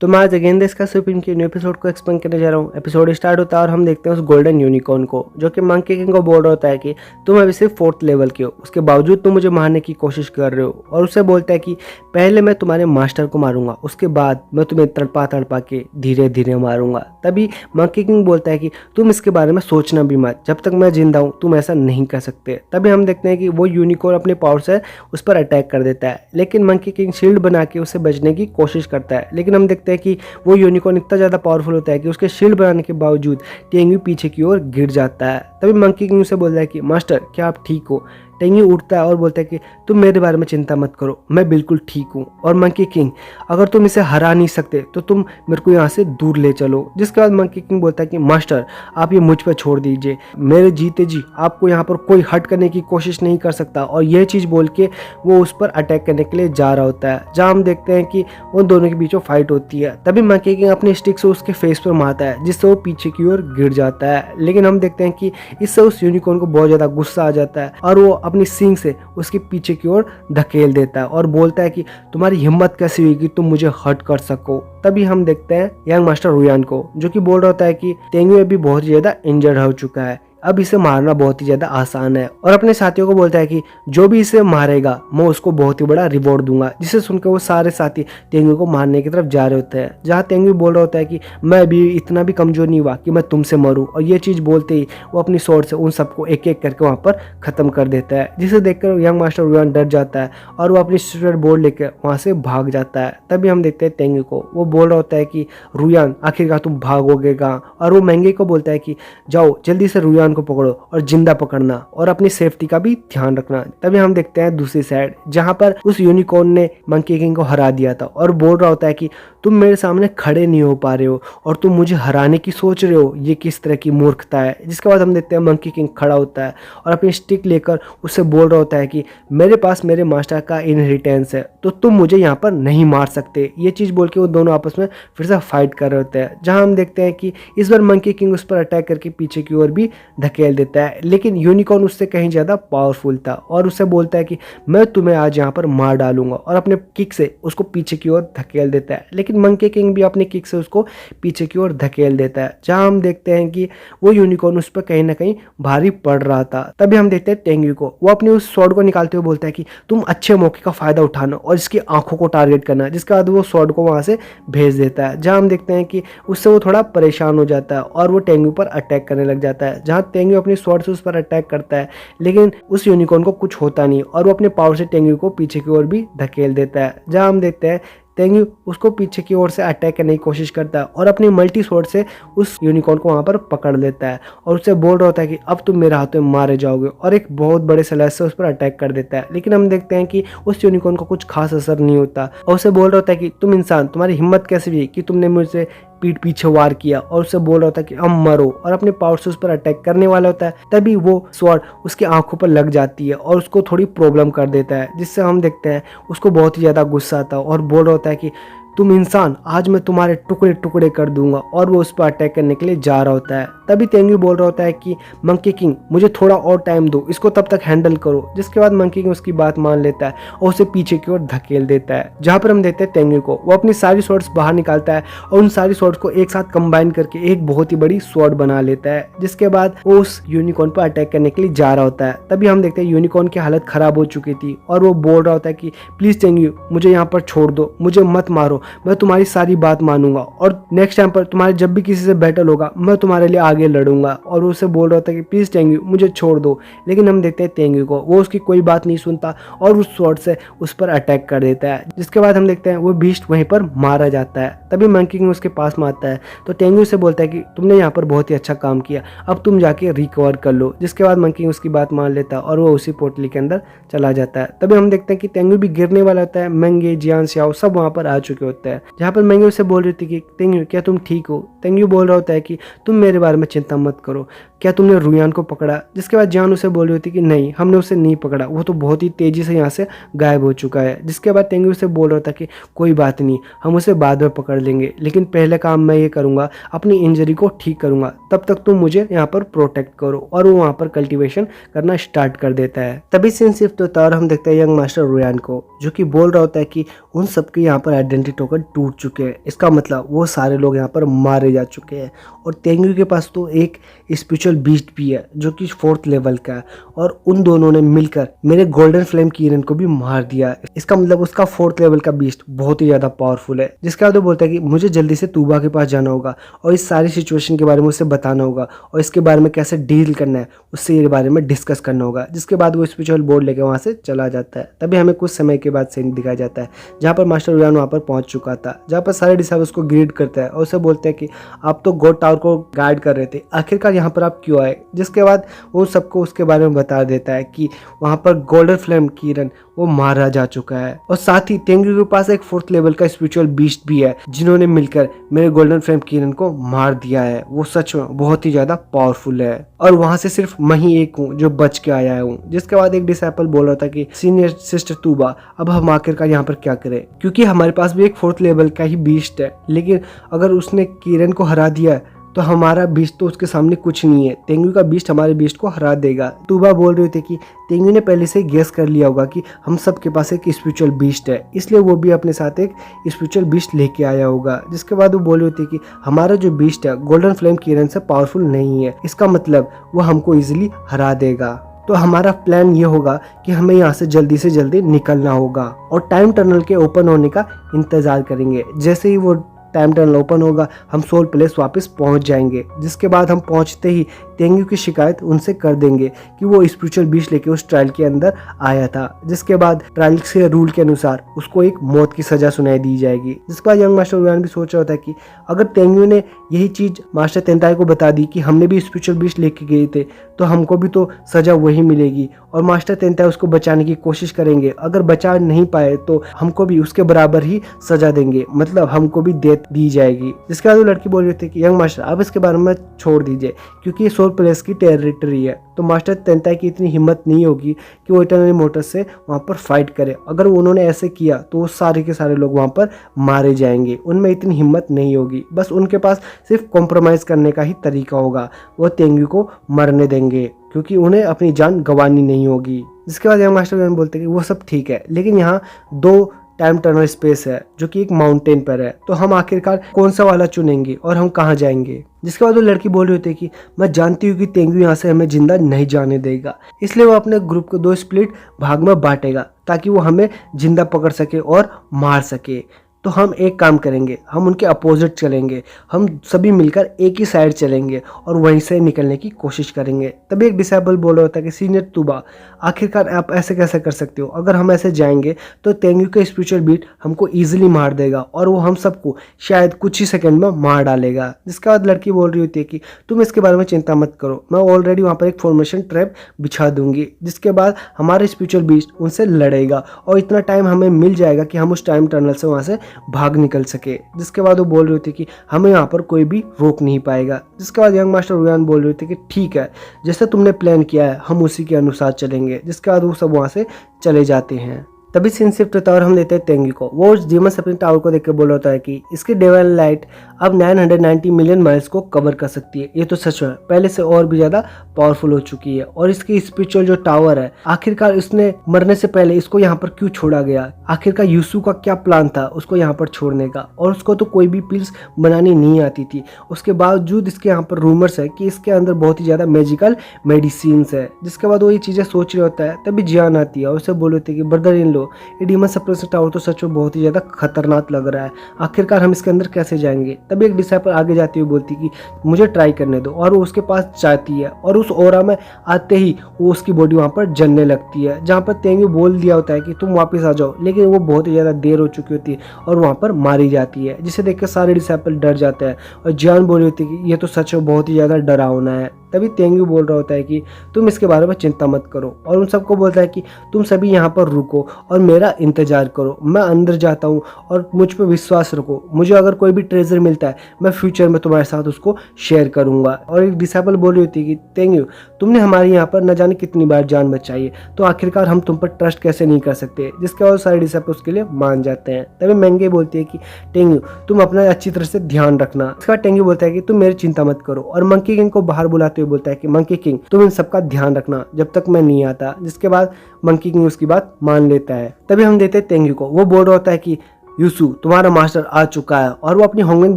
तो मैं आज अगेन इसका सुप्रीम के न्यू एपिसोड को एक्सप्लेन करने जा रहा हूँ। एपिसोड स्टार्ट होता है और हम देखते हैं उस गोल्डन यूनिकॉर्न को, जो कि मंकी किंग को बोल रहा होता है कि तुम अभी सिर्फ 4th लेवल के हो, उसके बावजूद तुम मुझे मारने की कोशिश कर रहे हो। और उससे बोलता है कि पहले मैं तुम्हारे मास्टर को मारूंगा, उसके बाद मैं तुम्हें तड़पा तड़पा के धीरे धीरे मारूंगा। तभी मंकी किंग बोलता है कि तुम इसके बारे में सोचना भी मत, जब तक मैं जिंदा हूँ तुम ऐसा नहीं कर सकते। तभी हम देखते हैं कि वो यूनिकॉर्न अपने पावर से उस पर अटैक कर देता है, लेकिन मंकी किंग शील्ड बना के उसे बचने की कोशिश करता है। लेकिन हम देखते हैं कि वो यूनिकॉर्न इतना ज़्यादा पावरफुल होता है कि उसके शील्ड बनाने के बावजूद टेंग्यू पीछे की ओर गिर जाता है। तभी मंकी किंग उसे बोलता है कि मास्टर क्या आप ठीक हो। टेंग्यू उठता है और बोलता है कि तुम मेरे बारे में चिंता मत करो, मैं बिल्कुल ठीक हूँ। और मंकी किंग अगर तुम इसे हरा नहीं सकते तो तुम मेरे को यहाँ से दूर ले चलो। जिसके बाद मंकी किंग बोलता है कि मास्टर आप ये मुझ पर छोड़ दीजिए, मेरे जीते जी आपको यहाँ पर कोई हट करने की कोशिश नहीं कर सकता। और यह चीज़ बोल के वो उस पर अटैक करने के लिए जा रहा होता है, जहाँ हम देखते हैं कि उन दोनों के बीच में फाइट होती है। तभी मंकी किंग अपने स्टिक से उसके फेस पर मारता है, जिससे वो पीछे की ओर गिर जाता है। लेकिन हम देखते हैं कि इससे उस यूनिकॉर्न को बहुत ज़्यादा गुस्सा आ जाता है और वो अपनी सींग से उसके पीछे की ओर धकेल देता है और बोलता है कि तुम्हारी हिम्मत कैसी हुई कि तुम मुझे हर्ट कर सको। तभी हम देखते हैं यंग मास्टर रुयान को, जो कि बोल रहा होता है कि टेंग्यू अभी बहुत ही ज्यादा इंजर्ड हो चुका है, अब इसे मारना बहुत ही ज्यादा आसान है। और अपने साथियों को बोलता है कि जो भी इसे मारेगा मैं उसको बहुत ही बड़ा रिवॉर्ड दूंगा। जिसे सुनकर वो सारे साथी टेंग्यू को मारने की तरफ जा रहे होते हैं, जहाँ टेंग्यू बोल रहा होता है कि मैं अभी इतना भी कमजोर नहीं हुआ कि मैं तुमसे मरूं। और ये चीज बोलते ही वो अपनी स्वॉर्ड से उन सबको एक एक करके वहां पर खत्म कर देता है, जिसे देखकर यंग मास्टर रुयान डर जाता है और वो अपनी स्विटर बोर्ड लेकर वहां से भाग जाता है। तभी हम देखते हैं टेंग्यू को, वो बोल रहा होता है कि रुयान आखिरकार तुम भागोगे कहाँ। और वो महंगे को बोलता है कि जाओ जल्दी से रुयान को पकड़ो और जिंदा पकड़ना और अपनी सेफ्टी का भी ध्यान रखना। तभी हम देखते हैं दूसरी साइड, जहां पर उस यूनिकॉर्न ने मंकी किंग को हरा दिया था और बोल रहा होता है कि तुम मेरे सामने खड़े नहीं हो पा रहे हो और तुम मुझे हराने की सोच रहे हो, ये किस तरह की मूर्खता है। जिसके बाद हम देखते हैं मंकी किंग खड़ा होता है और अपनी स्टिक लेकर उससे बोल रहा होता है कि मेरे पास मेरे मास्टर का इनहेरिटेंस है, तो तुम मुझे यहाँ पर नहीं मार सकते। ये चीज बोल के वो दोनों आपस में फिर से फाइट कर रहे होते हैं, जहां हम देखते हैं कि इस बार मंकी किंग उस पर अटैक करके पीछे की ओर भी धकेल देता है। लेकिन यूनिकॉर्न उससे कहीं ज्यादा पावरफुल था और उससे बोलता है कि मैं तुम्हें आज यहाँ पर मार डालूंगा और अपने किक से उसको पीछे की ओर धकेल देता है। लेकिन मंकी किंग भी अपने किक से उसको पीछे की ओर धकेल देता है, जहां हम देखते हैं कि वो यूनिकॉर्न उस पर कहीं ना कहीं भारी पड़ रहा था। तभी हम देखते हैं टेंग्यू को, वो अपनी उस स्वॉर्ड को निकालते हुए बोलता है कि तुम अच्छे मौके का फायदा उठाना और इसकी आंखों को टारगेट करना। जिसके बाद वो स्वॉर्ड को वहां से भेज देता है, जहां हम देखते हैं कि उससे वो थोड़ा परेशान हो जाता है और वो टेंग्यू पर अटैक करने लग जाता है। जहां टेंग्यू अपनी स्वॉर्ड से उस पर अटैक करता है, लेकिन उस यूनिकॉर्न को कुछ होता नहीं और वो अपने पावर से टेंग्यू को पीछे की ओर भी धकेल देता है। जहां हम देखते हैं टेंग्यू उसको पीछे की ओर से अटैक करने की कोशिश करता है और अपनी मल्टी स्वॉर्ड से उस यूनिकॉर्न को वहां पर पकड़ लेता है और उससे बोल रहा होता है कि अब तुम मेरे हाथों में मारे जाओगे, और एक बहुत बड़े स्लैश से उस पर अटैक कर देता है। लेकिन हम देखते हैं कि उस यूनिकॉर्न को कुछ खास असर नहीं होता और उसे बोल रहा होता है कि तुम इंसान, तुम्हारी हिम्मत कैसे हुई कि तुमने मुझसे पीठ पीछे वार किया। और उससे बोल रहा होता है कि अब मरो, और अपने पावर से उस पर अटैक करने वाला होता है। तभी वो स्वॉर्ड उसकी आंखों पर लग जाती है और उसको थोड़ी प्रॉब्लम कर देता है, जिससे हम देखते हैं उसको बहुत ही ज्यादा गुस्सा आता है और बोल रहा होता है कि तुम इंसान, आज मैं तुम्हारे टुकड़े टुकड़े कर दूंगा। और वो उस पर अटैक करने के लिए जा रहा होता है। तभी टेंग्यू बोल रहा होता है कि मंकी किंग मुझे थोड़ा और टाइम दो, इसको तब तक हैंडल करो। जिसके बाद मंकी किंग उसकी बात मान लेता है और उसे पीछे की ओर धकेल देता है, जहां पर हम देखते हैं टेंग्यू को, वो अपनी सारी स्वॉर्ड्स बाहर निकालता है और उन सारी स्वॉर्ड्स को एक साथ कंबाइन करके एक बहुत ही बड़ी स्वॉर्ड बना लेता है। जिसके बाद वो उस यूनिकॉर्न पर अटैक करने के लिए जा रहा होता है। तभी हम देखते हैं यूनिकॉर्न की हालत खराब हो चुकी थी और वो बोल रहा होता है कि प्लीज टेंग्यू मुझे यहाँ पर छोड़ दो, मुझे मत मारो, मैं तुम्हारी सारी बात मानूंगा और नेक्स्ट टाइम पर तुम्हारे जब भी किसी से बैटल होगा मैं तुम्हारे लिए आगे लड़ूंगा। और उसे बोल रहा था कि प्लीज टेंग्यू मुझे छोड़ दो। लेकिन हम देखते हैं टेंग्यू को, वो उसकी कोई बात नहीं सुनता और उस स्वॉर्ड से उस पर अटैक कर देता है। जिसके बाद हम देखते हैं वो बीस्ट वहीं पर मारा जाता है। तभी मंकी किंग उसके पास में आता है तो टेंग्यू से बोलता है कि तुमने यहाँ पर बहुत ही अच्छा काम किया, अब तुम जाके रिकवर कर लो। जिसके बाद मंकी किंग उसकी बात मान लेता है और वो उसी पोटली के अंदर चला जाता है। तभी हम देखते हैं कि टेंग्यू भी गिरने वाला होता है, मेंगे जियान सियाओ सब वहां पर आ चुके होते हैं। जहाँ पर मेंगे उससे बोल रही थी कि टेंग्यू क्या तुम ठीक हो। टेंग्यू बोल रहा होता है कि तुम मेरे बारे में चिंता मत करो, क्या तुमने रुयान को पकड़ा। जिसके बाद जान उसे बोल रही होती कि नहीं हमने उसे नहीं पकड़ा, वो तो बहुत ही तेजी से यहाँ से गायब हो चुका है। जिसके बाद टेंग्यू उसे बोल रहा था कि कोई बात नहीं, हम उसे बाद में पकड़ लेंगे, लेकिन पहले काम मैं ये करूंगा, अपनी इंजरी को ठीक करूंगा, तब तक तुम मुझे यहाँ पर प्रोटेक्ट करो। और वो वहाँ पर कल्टीवेशन करना स्टार्ट कर देता है। तभी सीन शिफ्ट होता है और हम देखते हैं यंग मास्टर रुयान को, जो कि बोल रहा होता है कि उन सबकी यहाँ पर आइडेंटिटी होकर टूट चुके हैं। इसका मतलब वो सारे लोग यहाँ पर मारे जा चुके हैं और तेंगू के पास तो एक स्पिरिचुअल बीस्ट भी है जो कि 4th लेवल का है और उन दोनों ने मिलकर मेरे गोल्डन फ्लेम कीरन को भी मार दिया। इसका मतलब उसका 4th लेवल का बीस्ट बहुत ही ज्यादा पावरफुल है। जिसके बाद वो बोलता है कि मुझे जल्दी से तूबा के पास जाना होगा और इस सारी सिचुएशन के बारे में उसे बताना होगा और इसके बारे में कैसे डील करना है उससे ये बारे में डिस्कस करना होगा। जिसके बाद वो स्पिरिचुअल बोर्ड लेके वहां से चला जाता है। तभी हमें कुछ समय के बाद सीन दिखाया जाता है जहाँ पर मास्टर उयान वहाँ पर पहुंच चुका था, जहाँ पर सारे डिसाइबल उसको ग्रीट करता है और उसे बोलते हैं कि आप तो गॉड टावर को गाइड कर रहे थे, आखिरकार यहाँ पर आप क्यों आए। जिसके बाद वो सबको उसके बारे में बता देता है कि वहाँ पर गोल्डन फ्लेम कीरन वो मारा जा चुका है और साथ ही तेंगू के पास एक 4th लेवल का स्पिरिचुअल बीस्ट भी है जिन्होंने मिलकर मेरे गोल्डन फ्लेम कीरन को मार दिया है। वो सच में बहुत ही ज्यादा पावरफुल है और वहां से सिर्फ मैं ही एक हूँ जो बच के आया हूँ। जिसके बाद एक डिसाइपल बोल रहा था कि सीनियर सिस्टर तूबा, अब हम आखिरकार यहाँ पर क्या करें, क्योंकि हमारे पास भी एक 4th लेवल का ही बीस्ट है, लेकिन अगर उसने कीरन को हरा दिया तो हमारा बीस्ट तो उसके सामने कुछ नहीं है। तेंगू का बीस्ट हमारे बीस्ट को हरा देगा। तूबा बोल रहे थे कि तेंगू ने पहले से गेस कर लिया होगा कि हम सब के पास एक स्पिरिचुअल बीस्ट है, इसलिए वो भी अपने साथ एक स्पिरिचुअल बीस्ट लेके आया होगा। जिसके बाद वो बोल रहे थे कि हमारा जो बीस्ट है गोल्डन फ्लेम कीरन से पावरफुल नहीं है, इसका मतलब वो हमको इजिली हरा देगा। तो हमारा प्लान ये होगा कि हमें यहाँ से जल्दी निकलना होगा और टाइम टनल के ओपन होने का इंतजार करेंगे। जैसे ही वो टाइम टनल ओपन होगा हम सोल प्लेस वापस पहुंच जाएंगे। जिसके बाद हम पहुंचते ही तेंगू की शिकायत उनसे कर देंगे कि वो स्पिरिचुअल बीस्ट लेके उस ट्रायल के अंदर आया था। जिसके बाद ट्रायल के रूल के अनुसार उसको एक मौत की सजा सुनाई दी जाएगी। जिसके बाद यंग मास्टर उयान भी सोच रहा था कि अगर तेंगू ने यही चीज मास्टर तेंताई को बता दी कि हमने भी स्पिरिचुअल बीस्ट लेके गए थे तो हमको भी तो सजा वही मिलेगी और मास्टर तेंताई उसको बचाने की कोशिश करेंगे। अगर बचा नहीं पाए तो हमको भी उसके बराबर ही सजा देंगे, मतलब हमको भी डेथ दी जाएगी। जिसके बाद वो लड़की बोल रही थी कि यंग मास्टर अब इसके बारे में छोड़ दीजिए क्योंकि ये सोल प्लेस की टेरिटरी है। तो मास्टर तेंताई की इतनी हिम्मत नहीं होगी कि वो इटर्नल इमोर्टल से वहाँ पर फाइट करे। अगर उन्होंने ऐसे किया तो वो सारे के सारे लोग वहाँ पर मारे जाएंगे, उनमें इतनी हिम्मत नहीं होगी। बस उनके पास सिर्फ कॉम्प्रोमाइज करने का ही तरीका होगा, वो तेंगू को मरने देंगे क्योंकि उन्हें अपनी जान गंवानी नहीं होगी। जिसके बाद यंग मास्टर बोलते हैं कि वो सब ठीक है, लेकिन यहाँ 2 टाइम टनल स्पेस है जो कि एक माउंटेन पर है, तो हम आखिरकार कौन सा वाला चुनेंगे और हम कहाँ जाएंगे। जिसके बाद वो लड़की बोल रही होती कि मैं जानती हूँ कि तेंगू यहाँ से हमें जिंदा नहीं जाने देगा, इसलिए वो अपने ग्रुप को 2 स्प्लिट भाग में बांटेगा ताकि वो हमें जिंदा पकड़ सके और मार सके। तो हम एक काम करेंगे, हम उनके अपोजिट चलेंगे, हम सभी मिलकर एक ही साइड चलेंगे और वहीं से निकलने की कोशिश करेंगे। तभी एक डिसेबल बोल रहा होता है कि सीनियर तूबा, आखिरकार आप ऐसे कैसे कर सकते हो, अगर हम ऐसे जाएंगे तो तेंगू का स्पिरिचुअल बीट हमको इजीली मार देगा और वो हम सबको शायद कुछ ही सेकंड में मार डालेगा। जिसके बाद लड़की बोल रही होती है कि तुम इसके बारे में चिंता मत करो, मैं ऑलरेडी वहाँ पर एक फॉर्मेशन ट्रैप बिछा दूंगी, जिसके बाद हमारा स्पिरिचुअल बीट उनसे लड़ेगा और इतना टाइम हमें मिल जाएगा कि हम उस टाइम टनल से वहाँ से भाग निकल सके। जिसके बाद वो बोल रही थी कि हमें यहाँ पर कोई भी रोक नहीं पाएगा। जिसके बाद यंग मास्टर उयान बोल रहे थे कि ठीक है, जैसे तुमने प्लान किया है हम उसी के अनुसार चलेंगे। जिसके बाद वो सब वहाँ से चले जाते हैं। तभी सीन शिफ्ट होता है और हम लेते हैं तेंगू को। वो उस डीमन सर्पेंट टावर को देख के बोल रहा है कि इसकी डेवन लाइट अब 990 मिलियन माइल्स को कवर कर सकती है। ये तो सच है, पहले से और भी ज्यादा पावरफुल हो चुकी है। और इसकी स्पिरिचुअल जो टावर है, आखिरकार इसने मरने से पहले इसको यहाँ पर क्यों छोड़ा गया, आखिरकार यूसु का क्या प्लान था उसको यहाँ पर छोड़ने का। और उसको तो कोई भी पिल्स बनानी नहीं आती थी, उसके बावजूद इसके यहाँ पर रूमर्स है कि इसके अंदर बहुत ही ज्यादा मैजिकल मेडिसिन है। जिसके बाद वो ये चीजें सोच रहा होता है, तभी जियान आती है और उसे बोल रही थी कि ब्रदर इन लो, ये डीमन सर्पेंट टावर तो सच में बहुत ही ज्यादा खतरनाक लग रहा है, आखिरकार हम इसके अंदर कैसे जाएंगे। तभी एक डिसाइपल आगे जाती हुई बोलती कि मुझे ट्राई करने दो, और वो उसके पास जाती है और उस ओरा में आते ही वो उसकी बॉडी वहां पर जलने लगती है। जहां पर तेंगू बोल दिया होता है कि तुम वापस आ जाओ, लेकिन वो बहुत ही ज्यादा देर हो चुकी होती है और वहां पर मारी जाती है, जिसे देखकर सारे डिसाइपल डर जाते हैं। और जियान बोल रही होती है कि ये तो सच में बहुत ही ज्यादा डरावना है। तभी तेंगू बोल रहा होता है कि तुम इसके बारे में चिंता मत करो, और उन सबको बोलता है कि तुम सभी यहाँ पर रुको और मेरा इंतजार करो, मैं अंदर जाता हूँ और मुझ पर विश्वास रखो, मुझे अगर कोई भी ट्रेजर मिलता है मैं फ्यूचर में तुम्हारे साथ उसको शेयर करूंगा। और एक डिसाइपल बोल रही होती है कि तेंगू तुमने हमारे यहाँ पर न जाने कितनी बार जान बचाई है, तो आखिरकार हम तुम पर ट्रस्ट कैसे नहीं कर सकते। जिसके बाद सारे डिसाइपल उसके लिए मान जाते हैं। तभी महंगे बोलती है कि तेंगू तुम अपना अच्छी तरह से ध्यान रखना। इसके बाद तेंगू बोलता है कि तुम मेरी चिंता मत करो, और मंकी किंग को बाहर बुलाते हुए बोलता है कि मंकी किंग तुम इन सबका ध्यान रखना जब तक मैं नहीं आता। जिसके बाद मंकी किंग उसकी बात मान लेता है। तभी हम देते हैं तेंगू को, वो बोल रहा होता है कि यूसु तुम्हारा मास्टर आ चुका है, और वो अपनी होंगिंग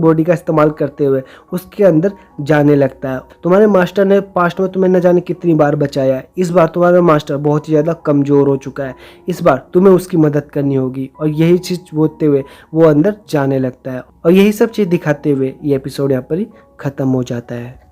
बॉडी का इस्तेमाल करते हुए उसके अंदर जाने लगता है। तुम्हारे मास्टर ने पास्ट में तुम्हें न जाने कितनी बार बचाया है, इस बार तुम्हारा मास्टर बहुत ही ज़्यादा कमज़ोर हो चुका है, इस बार तुम्हें उसकी मदद करनी होगी। और यही चीज़ बोलते हुए वो अंदर जाने लगता है, और यही सब चीज़ दिखाते हुए ये एपिसोड यहाँ पर ही ख़त्म हो जाता है।